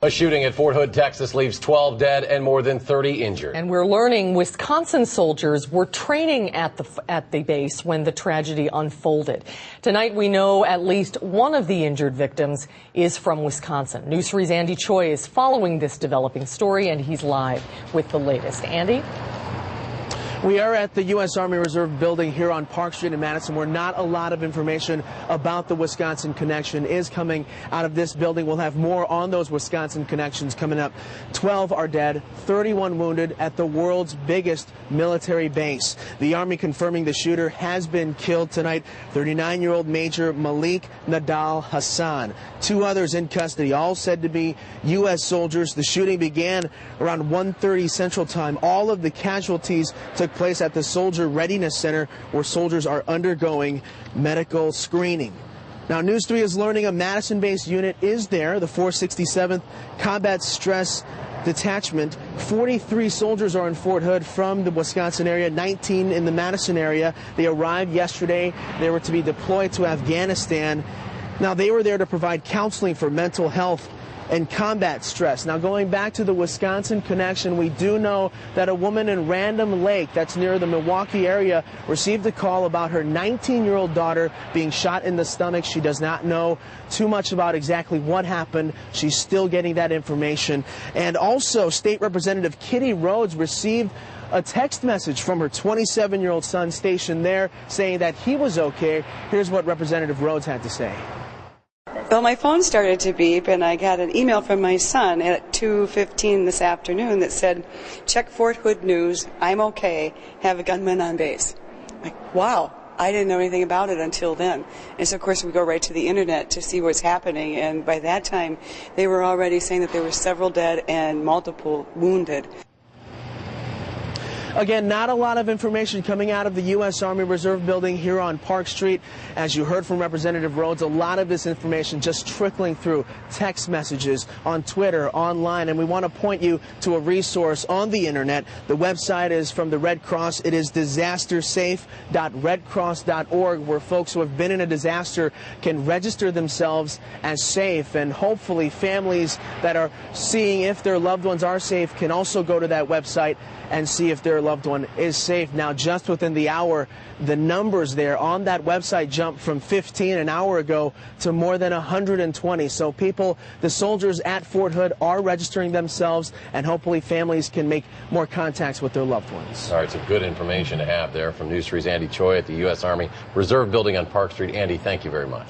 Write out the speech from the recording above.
A shooting at Fort Hood, Texas leaves 12 dead and more than 30 injured. And we're learning Wisconsin soldiers were training at the base when the tragedy unfolded. Tonight we know at least one of the injured victims is from Wisconsin. News 3's Andy Choi is following this developing story, and he's live with the latest. Andy? We are at the U.S. Army Reserve building here on Park Street in Madison, where not a lot of information about the Wisconsin connection is coming out of this building. We'll have more on those Wisconsin connections coming up. 12 are dead, 31 wounded at the world's biggest military base. The Army confirming the shooter has been killed tonight, 39-year-old Major Malik Nadal Hassan. Two others in custody, all said to be U.S. soldiers. The shooting began around 1:30 Central Time. All of the casualties took place at the Soldier Readiness Center, where soldiers are undergoing medical screening. Now, News 3 is learning a Madison-based unit is there, the 467th Combat Stress Detachment. 43 soldiers are in Fort Hood from the Wisconsin area, 19 in the Madison area. They arrived yesterday. They were to be deployed to Afghanistan. Now, they were there to provide counseling for mental health and combat stress. Now, going back to the Wisconsin connection, we do know that a woman in Random Lake, that's near the Milwaukee area, received a call about her 19-year-old daughter being shot in the stomach. She does not know too much about exactly what happened. She's still getting that information. And also, State Representative Kitty Rhodes received a text message from her 27-year-old son stationed there saying that he was okay. Here's what Representative Rhodes had to say. Well, my phone started to beep, and I got an email from my son at 2:15 this afternoon that said, "Check Fort Hood news. I'm okay. Have a gunman on base." Like, wow. I didn't know anything about it until then. And so, of course, we go right to the internet to see what's happening. And by that time, they were already saying that there were several dead and multiple wounded. Again, not a lot of information coming out of the U.S. Army Reserve building here on Park Street. As you heard from Representative Rhodes, a lot of this information just trickling through text messages on Twitter, online, and we want to point you to a resource on the internet. The website is from the Red Cross. It is disastersafe.redcross.org, where folks who have been in a disaster can register themselves as safe, and hopefully families that are seeing if their loved ones are safe can also go to that website and see if their loved one is safe. Now, just within the hour, the numbers there on that website jumped from 15 an hour ago to more than 120. So people, the soldiers at Fort Hood, are registering themselves, and hopefully families can make more contacts with their loved ones. All right, some good information to have there from News 3's Andy Choi at the U.S. Army Reserve building on Park Street. Andy, thank you very much.